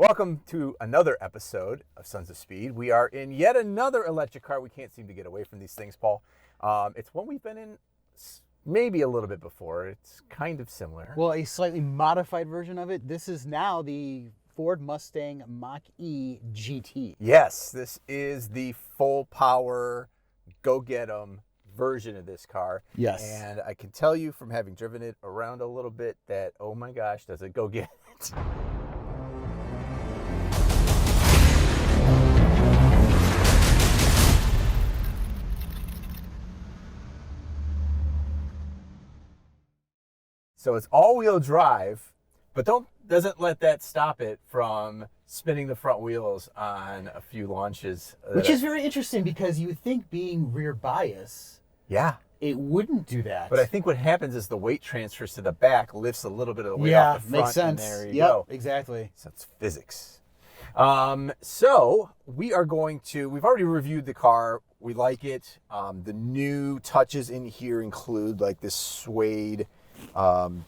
Welcome to another episode of Sons of Speed. We are in yet another electric car. We can't seem to get away from these things, Paul. It's one we've been in maybe a little bit before. It's kind of similar. Well, a slightly modified version of it. This is now the Ford Mustang Mach-E GT. Yes, this is the full power, go get 'em version of this car. Yes. And I can tell you from having driven it around a little bit that, oh my gosh, does it go get it. So it's all-wheel drive, but doesn't let that stop it from spinning the front wheels on a few launches. Which is very interesting because you would think being rear bias, yeah, it wouldn't do that. But I think what happens is the weight transfers to the back, lifts a little bit of the weight off the front, makes sense. And there you go. Exactly. So it's physics. So we've already reviewed the car. We like it. The new touches in here include like this suede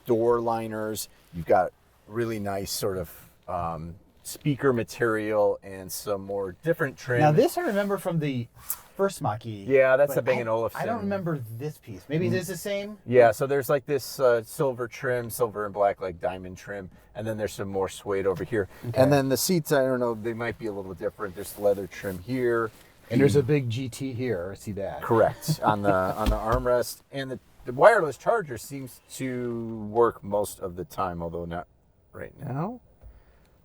door liners. You've got really nice sort of speaker material and some more different trim. Now this I remember from the first Mach-E. Yeah, that's the Bang & Olufsen. I don't remember this piece. Maybe it is the same? Yeah, so there's like this silver trim, silver and black, like diamond trim, and then there's some more suede over here. Okay. And then the seats, I don't know, they might be a little different. There's leather trim here. And there's a big GT here. I see that. Correct. on the armrest. And the wireless charger seems to work most of the time, although not right now.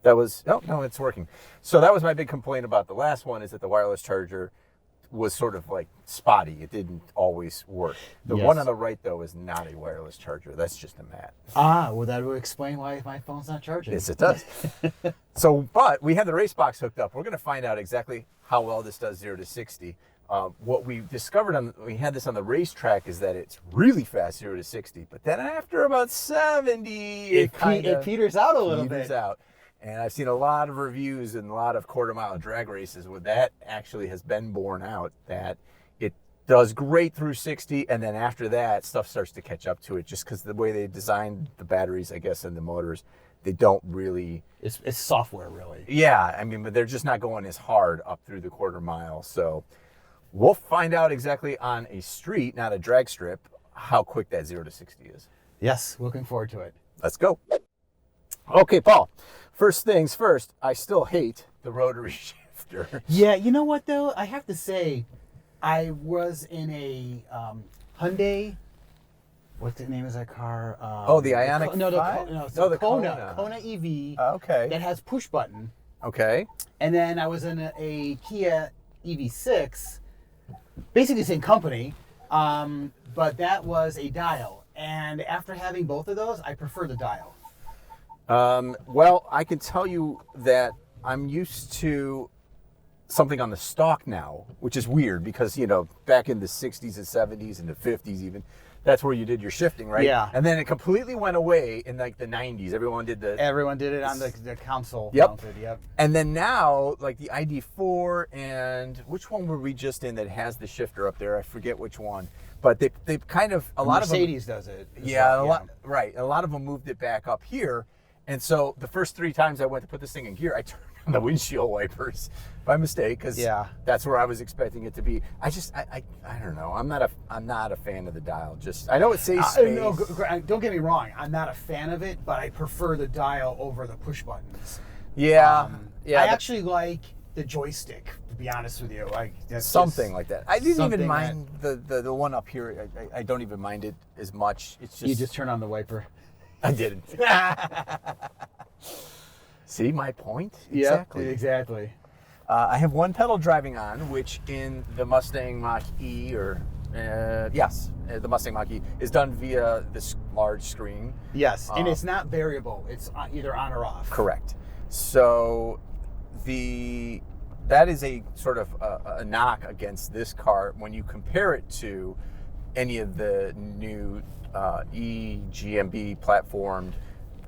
No, it's working. So that was my big complaint about the last one, is that the wireless charger was sort of like spotty. It didn't always work. The one on the right, though, is not a wireless charger. That's just a mat. Ah, well, that would explain why my phone's not charging. Yes, it does. But we have the race box hooked up. We're going to find out exactly how well this does 0 to 60. What we discovered we had this on the racetrack is that it's really fast 0 to 60, but then after about 70, it peters out a little bit. And I've seen a lot of reviews and a lot of quarter-mile drag races where that actually has been borne out, that it does great through 60, and then after that, stuff starts to catch up to it, just because the way they designed the batteries, I guess, and the motors, they don't really... It's software, really. Yeah, I mean, but they're just not going as hard up through the quarter mile. So we'll find out exactly on a street, not a drag strip, how quick that 0 to 60 is. Yes, looking forward to it. Let's go. Okay, Paul. First things first, I still hate the rotary shifter. Yeah, you know what, though? I have to say, I was in a Hyundai. What's the name of that car? The Ioniq 5? The Kona EV. Okay. That has push button. Okay. And then I was in a Kia EV6, basically the same company, but that was a dial. And after having both of those, I prefer the dial. Well, I can tell you that I'm used to something on the stalk now, which is weird because, back in the 60s and 70s and the 50s even, that's where you did your shifting, right? Yeah. And then it completely went away in like the 90s. Everyone did it on the console. Yep. Mounted, yep. And then now, like the ID4 and which one were we just in that has the shifter up there? I forget which one. But they kind of, Mercedes does it. Yeah, right. A lot of them moved it back up here. And so the first 3 times I went to put this thing in gear, I turned on the windshield wipers by mistake because that's where I was expecting it to be. I don't know. I'm not a fan of the dial. I know it saves space. No, don't get me wrong. I'm not a fan of it, but I prefer the dial over the push buttons. Yeah. I actually like the joystick, to be honest with you. Something like that. I didn't even mind the one up here. I don't even mind it as much. It's just... You just turn on the wiper. I didn't. See my point? Exactly. I have one pedal driving on, which in the Mustang Mach-E, the Mustang Mach-E is done via this large screen. Yes, and it's not variable. It's either on or off. Correct. So that is a sort of a knock against this car when you compare it to any of the new eGMB platformed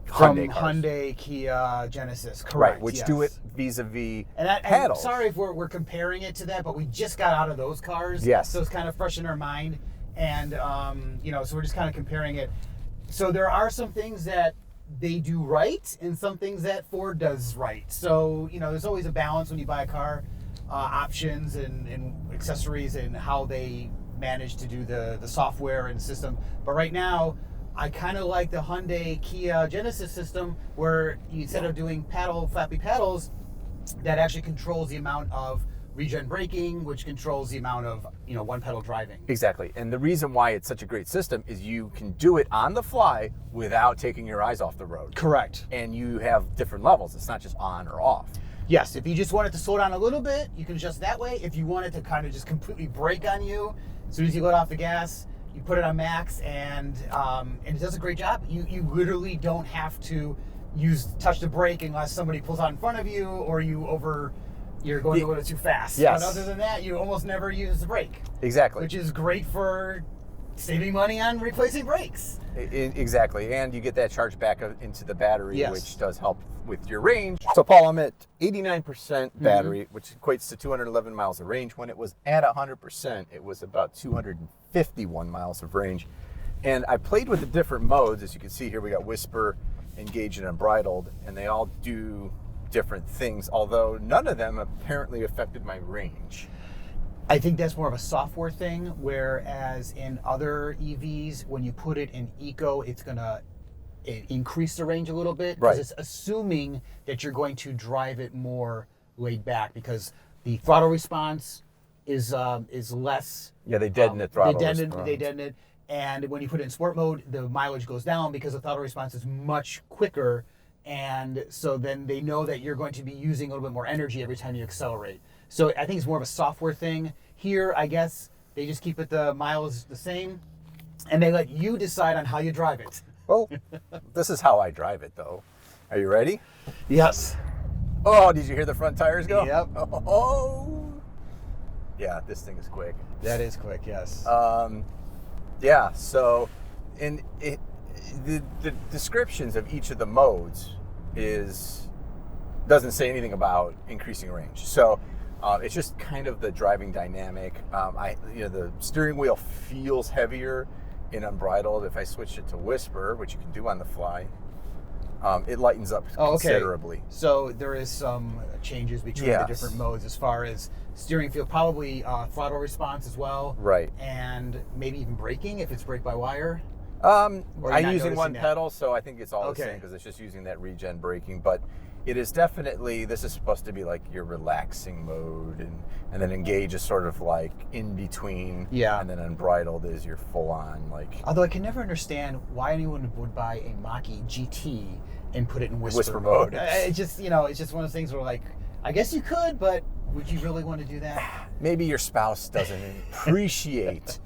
Hyundai cars. Hyundai, Kia, Genesis, correct. Right, which do it vis-a-vis paddles. Sorry if we're comparing it to that, but we just got out of those cars. Yes. So it's kind of fresh in our mind. And, so we're just kind of comparing it. So there are some things that they do right and some things that Ford does right. So, there's always a balance when you buy a car, options and accessories and how they manage to do the software and system. But right now, I kind of like the Hyundai Kia Genesis system where instead of doing flappy paddles, that actually controls the amount of regen braking, which controls the amount of one pedal driving. Exactly. And the reason why it's such a great system is you can do it on the fly without taking your eyes off the road. Correct. And you have different levels. It's not just on or off. Yes, if you just want it to slow down a little bit, you can adjust that way. If you want it to kind of just completely brake on you, as soon as you let off the gas, you put it on max, and it does a great job. You literally don't have to touch the brake unless somebody pulls out in front of you or you're going a little too fast. Yes. But other than that, you almost never use the brake. Exactly. Which is great for saving money on replacing brakes. Exactly. And you get that charge back into the battery, Yes. which does help with your range. So, Paul, I'm at 89% battery, which equates to 211 miles of range. When it was at 100%, it was about 251 miles of range. And I played with the different modes. As you can see here, we got Whisper, Engaged, and Unbridled, and they all do different things, although none of them apparently affected my range. I think that's more of a software thing, whereas in other EVs, when you put it in eco, it's going to increase the range a little bit. Because Right. it's assuming that you're going to drive it more laid back because the throttle response is less. Yeah, they deaden the throttle They response. deaden it. And when you put it in sport mode, the mileage goes down because the throttle response is much quicker. And so then they know that you're going to be using a little bit more energy every time you accelerate. So I think it's more of a software thing. Here, I guess, they just keep the miles the same, and they let you decide on how you drive it. Well, this is how I drive it, though. Are you ready? Yes. Oh, did you hear the front tires go? Yep. Oh. Yeah, this thing is quick. That is quick, yes. Yeah, so the descriptions of each of the modes doesn't say anything about increasing range. So it's just kind of the driving dynamic. The steering wheel feels heavier in Unbridled. If I switch it to Whisper, which you can do on the fly, it lightens up considerably. So there is some changes between the different modes as far as steering feel, probably throttle response as well. Right. And maybe even braking if it's brake by wire. I'm not using one noticing that? pedal, so I think it's all the same because it's just using that regen braking. But it is definitely, this is supposed to be like your relaxing mode, and then Engage is sort of like in between. Yeah. And then Unbridled is your full on like. Although I can never understand why anyone would buy a Mach-E GT and put it in Whisper mode. It's just one of those things where like, I guess you could, but would you really want to do that? Maybe your spouse doesn't appreciate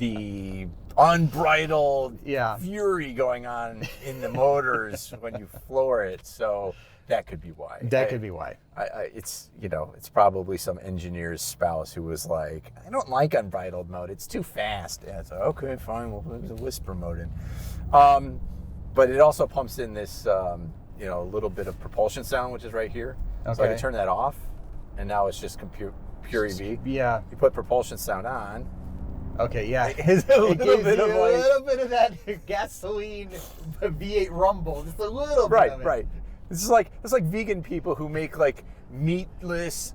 the unbridled fury going on in the motors when you floor it. So that could be why. Could be why. It's probably some engineer's spouse who was like, I don't like unbridled mode. It's too fast. Yeah, it's like, okay, fine. We'll put the Whisper mode in. But it also pumps in this, a little bit of propulsion sound, which is right here. Okay. So I can turn that off, and now it's just pure EV. Yeah. You put propulsion sound on. Okay, yeah. It gives you a little bit of that gasoline V8 rumble, just a little bit of it. Right. It's like vegan people who make like meatless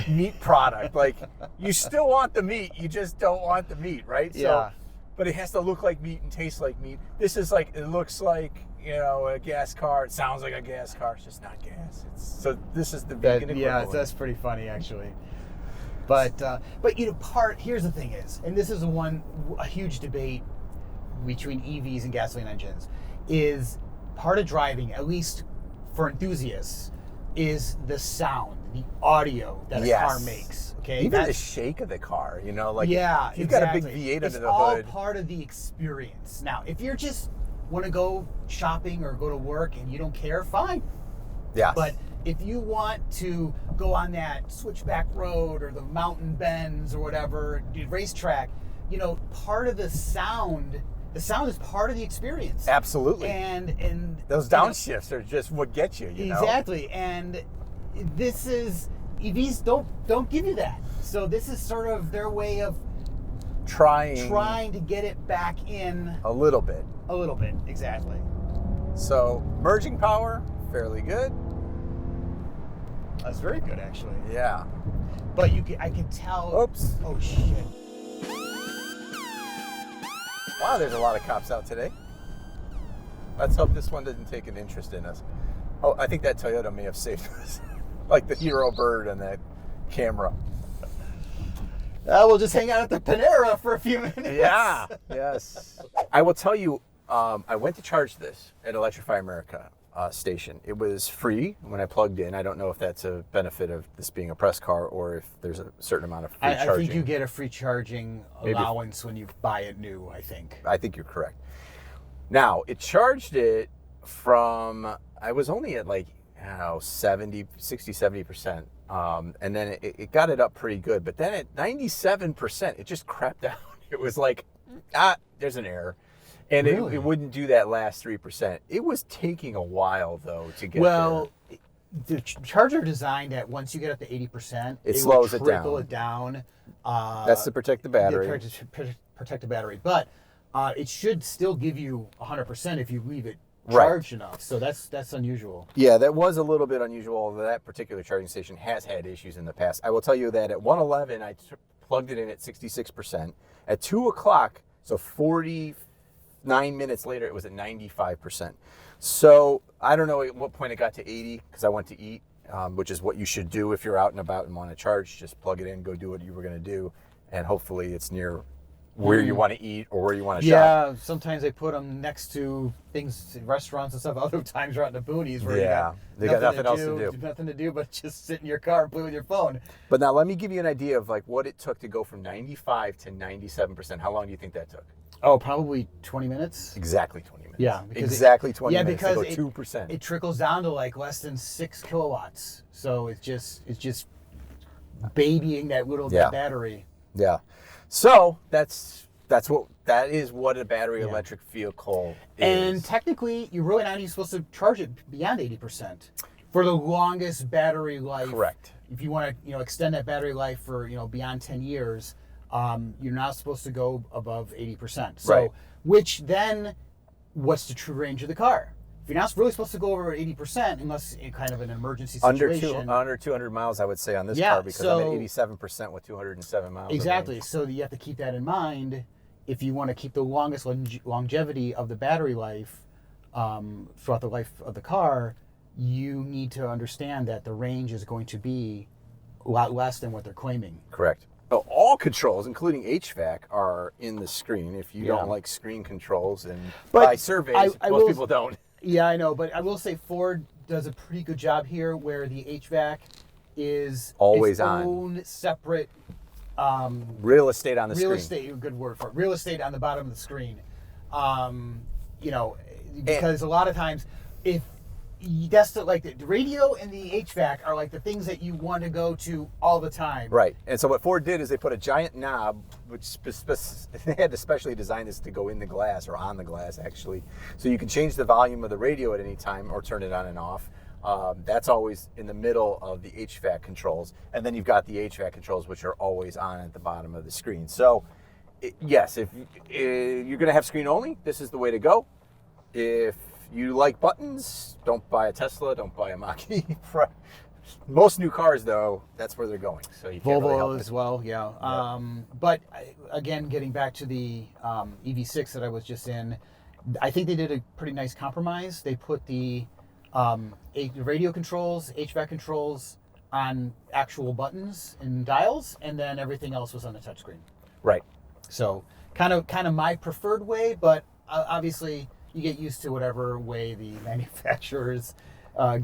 meat product. Like you still want the meat, you just don't want the meat, right? Yeah. So, but it has to look like meat and taste like meat. This is like, it looks like, a gas car. It sounds like a gas car. It's just not gas. So this is the vegan equivalent. Yeah, that's pretty funny actually. But here's the thing is, and this is a huge debate between EVs and gasoline engines, is part of driving, at least for enthusiasts, is the sound, the audio that a car makes. Okay, even the shake of the car, if you've got a big V8 under the hood. It's all part of the experience. Now, if you're just want to go shopping or go to work and you don't care, fine. Yeah. But if you want to go on that switchback road or the mountain bends or whatever, racetrack, part of the sound is part of the experience. Absolutely. And those downshifts are just what get you, Exactly. And this is, EVs don't give you that. So this is sort of their way of trying to get it back in a little bit. exactly. So merging power, fairly good. That's very good, actually. Yeah. But I can tell. Oops. Oh shit. Wow, there's a lot of cops out today. Let's hope this one doesn't take an interest in us. Oh, I think that Toyota may have saved us. Like the hero bird on that camera. We'll just hang out at the Panera for a few minutes. Yeah, yes. I will tell you, I went to charge this at Electrify America station. It was free when I plugged in. I don't know if that's a benefit of this being a press car or if there's a certain amount of free charging. I think you get a free charging allowance when you buy it new, I think. I think you're correct. Now, it charged it from, I was only at like, I don't know, 70%. And then it got it up pretty good. But then at 97%, it just crapped out. It was like, there's an error. And really? it wouldn't do that last 3%. It was taking a while, though, to get there. The charger designed that once you get up to 80%, it slows it down. Trickle it down. That's to protect the battery. Protect the battery. But it should still give you 100% if you leave it Right. charged enough. So that's unusual. Yeah, that was a little bit unusual, although that particular charging station has had issues in the past. I will tell you that at 1:11, I plugged it in at 66%. At 2 o'clock, so 49 minutes later, it was at 95%. So I don't know at what point it got to 80 because I went to eat, which is what you should do if you're out and about and want to charge. Just plug it in, go do what you were going to do, and hopefully it's near where you want to eat or where you want to shop. Yeah, sometimes they put them next to things, restaurants and stuff. Other times you're out in the boonies where they got nothing else to do. Nothing to do but just sit in your car and play with your phone. But now let me give you an idea of like what it took to go from 95 to 97%. How long do you think that took? Oh, probably 20 minutes. Exactly 20 minutes. Yeah, exactly 20 minutes because to go 2%. It trickles down to like less than 6 kilowatts. So it's just babying that little battery. Yeah. So that is what a battery electric vehicle is. And technically, you're really not even supposed to charge it beyond 80% for the longest battery life. Correct. If you want to, extend that battery life for, beyond 10 years, you're not supposed to go above 80%. So, right. Which then, what's the true range of the car? If you're not really supposed to go over 80% unless in kind of an emergency situation. Under 200 miles, I would say, on this car because I'm at 87% with 207 miles. Exactly. So you have to keep that in mind if you want to keep the longest longevity of the battery life throughout the life of the car. You need to understand that the range is going to be a lot less than what they're claiming. Correct. So all controls, including HVAC, are in the screen. If you don't like screen controls, and by surveys, most people don't. Yeah, I know, but I will say Ford does a pretty good job here where the HVAC is always its own separate real estate on the screen. Real estate, good word for it. Real estate on the bottom of the screen. Because a lot of times, if that's the radio and the HVAC are like the things that you want to go to all the time. Right. And so what Ford did is they put a giant knob, which they had to specially design this to go in the glass or on the glass, actually. So you can change the volume of the radio at any time or turn it on and off. That's always in the middle of the HVAC controls. And then you've got the HVAC controls, which are always on at the bottom of the screen. So, yes, if you're going to have screen only, this is the way to go. If you like buttons, don't buy a Tesla, don't buy a Mach-E. Most new cars, though, that's where they're going. So you can't really help Volvo as well, yeah. But again, getting back to the EV6 that I was just in, I think they did a pretty nice compromise. They put the radio controls, HVAC controls on actual buttons and dials, and then everything else was on the touchscreen. Right. So kind of my preferred way, but obviously you get used to whatever way the manufacturers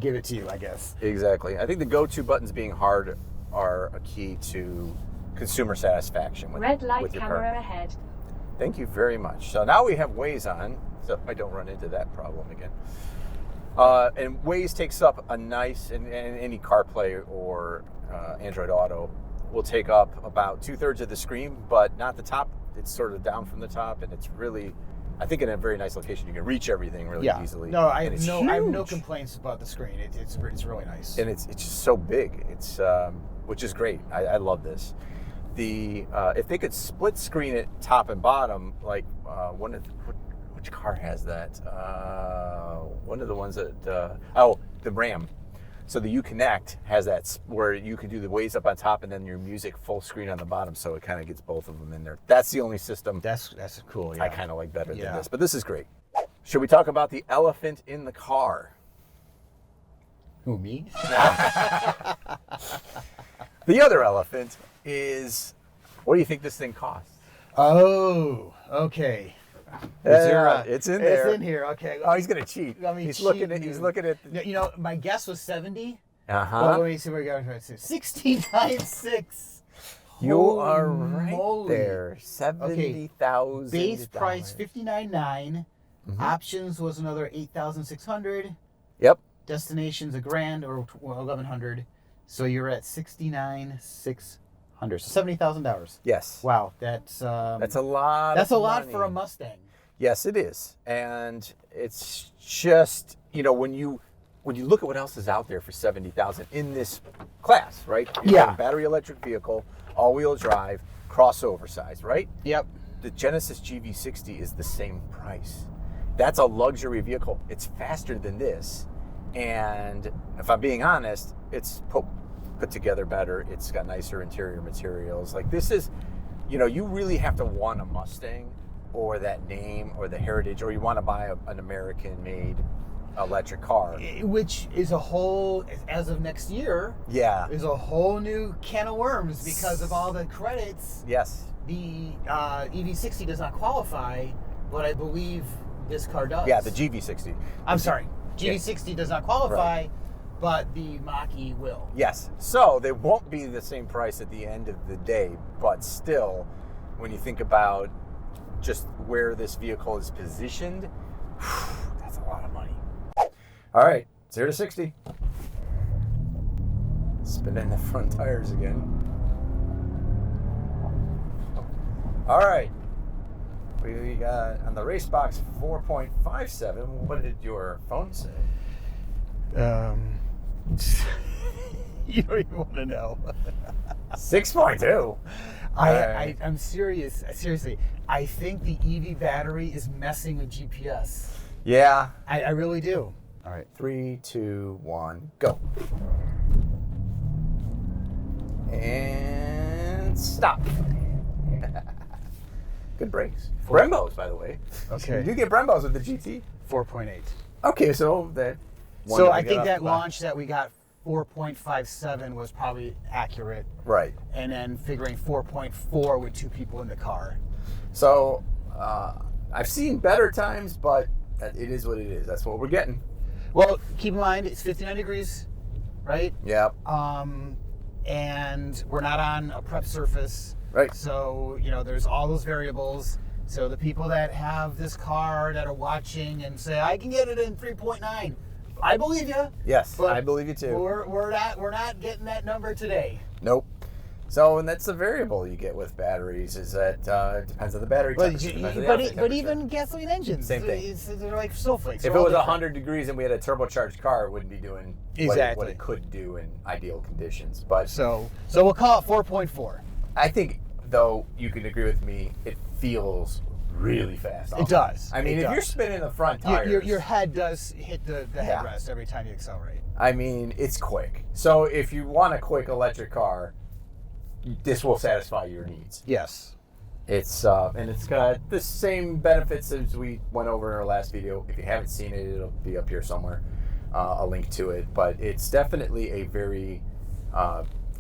give it to you, I guess. Exactly. I think the go-to buttons being hard are a key to consumer satisfaction with, Red light with your camera car. ahead. Thank you very much. So now we have Waze on, so I don't run into that problem again. And Waze takes up a nice, and any CarPlay or Android Auto will take up about 2/3 of the screen, but not the top. It's sort of down from the top, and it's really, I think, in a very nice location. You can reach everything really easily. No, I have no complaints about the screen. It's really nice, and it's just so big. It's which is great. I love this. If they could split screen it top and bottom, like which which car has that? One of the ones that, the Ram. So the Uconnect has that where you can do the Waze up on top and then your music full screen on the bottom, so it kind of gets both of them in there. That's the only system That's cool. Yeah. I kind of like better than this, but this is great. Should we talk about the elephant in the car? Who, me? The other elephant is, what do you think this thing costs? Oh, okay. It's in there. It's in here. Okay. Oh, he's gonna cheat. He's looking at. You know, my guess was 70. Uh-huh. Let me see where we go. 69.6. You are right there. 70,000. Base price 59.9. Options was another 8,600. Yep. Destinations $1,000 or 1,100. So you're at 69,600. So $70,000. Yes. Wow, that's a lot. That's of a lot money. for a Mustang. Yes, it is, and it's just, you know, when you look at what else is out there for 70,000 in this class, right? Yeah. Battery electric vehicle, all-wheel drive, crossover size, right? Yep. The Genesis GV60 is the same price. That's a luxury vehicle. It's faster than this, and if I'm being honest, it's put together better. It's got nicer interior materials. Like, this is, you know, you really have to want a Mustang or that name or the heritage, or you want to buy an American-made electric car. Which is a whole, as of next year, is a whole new can of worms because of all the credits. Yes. The EV60 does not qualify, but I believe this car does. Yeah, the GV60. I'm sorry. GV60 does not qualify, but the Mach-E will. Yes. So they won't be the same price at the end of the day, but still, when you think about just where this vehicle is positioned, that's a lot of money. All right, 0 to 60. Spinning the front tires again. All right. We got on the race box 4.57. What did your phone say? You don't even want to know. 6.2. I'm serious. Seriously, I think the EV battery is messing with GPS. Yeah. I really do. All right, 3, 2, 1, go. And stop. Good brakes. Brembos, by the way. Okay. You do get Brembos with the GT? 4.8. Okay, so that. So I think that launch that we got 4.57 was probably accurate. Right. And then figuring 4.4 with 2 people in the car. So I've seen better times, but it is what it is. That's what we're getting. Well, keep in mind, it's 59 degrees, right? Yep. And we're not on a prep surface. Right. So, you know, there's all those variables. So the people that have this car that are watching and say, I can get it in 3.9, I believe you. Yes, I believe you too. We're not getting that number today. Nope. So, and that's the variable you get with batteries, is that it depends on the battery temperature. But even gasoline engines, same thing. They're like snowflakes. If it was 100 degrees and we had a turbocharged car, it wouldn't be doing what it could do in ideal conditions. But so we'll call it 4.4. I think, though, you can agree with me, it feels really fast. It does. I mean, if you're spinning the front tires, your head does hit the headrest every time you accelerate. I mean, it's quick. So if you want a quick electric car, this will satisfy your needs. Yes. It's and it's got the same benefits as we went over in our last video. If you haven't seen it, it'll be up here somewhere, a link to it. But it's definitely a very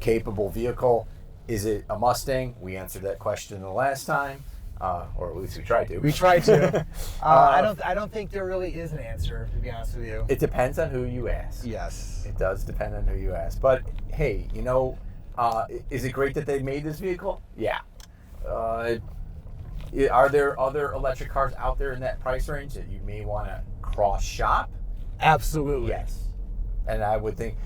capable vehicle. Is it a Mustang? We answered that question the last time, or at least we tried to. We tried to. I don't think there really is an answer, to be honest with you. It depends on who you ask. Yes. It does depend on who you ask. But hey, you know, is it great that they made this vehicle? Yeah. Are there other electric cars out there in that price range that you may want to cross shop? Absolutely. Yes. And I would think,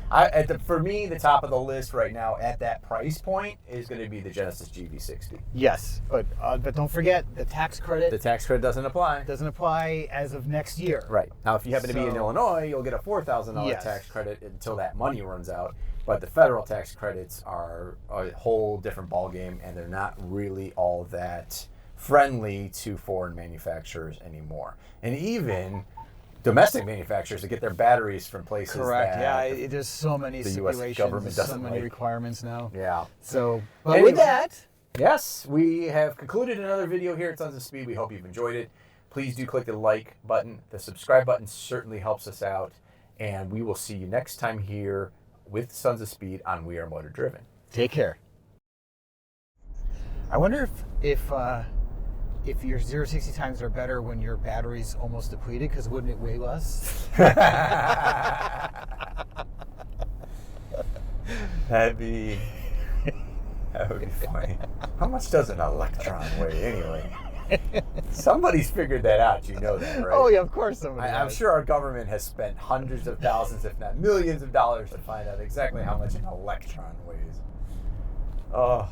for me, the top of the list right now at that price point is going to be the Genesis GV60. Yes, but don't forget the tax credit. The tax credit doesn't apply. Doesn't apply as of next year. Right. Now, if you happen to be in Illinois, you'll get a $4,000 Yes. tax credit until that money runs out. But the federal tax credits are a whole different ballgame, and they're not really all that friendly to foreign manufacturers anymore. And even domestic manufacturers that get their batteries from places Correct. that Yeah, there's so many the US stipulations, government so doesn't many like. requirements now. Yeah. So, but Anyway. with that, Yes, we have concluded another video here at Sons of Speed. We hope you've enjoyed it. Please do click the like button. The subscribe button certainly helps us out. And we will see you next time here with Sons of Speed on We Are Motor Driven. take care. I wonder if your 0 to 60 times are better when your battery's almost depleted, because wouldn't it weigh less? That would be funny. How much does an electron weigh anyway? Somebody's figured that out, you know that, right? Oh yeah, of course somebody I'm has. sure our government has spent hundreds of thousands, if not millions of dollars to find out exactly how much an electron weighs. Oh.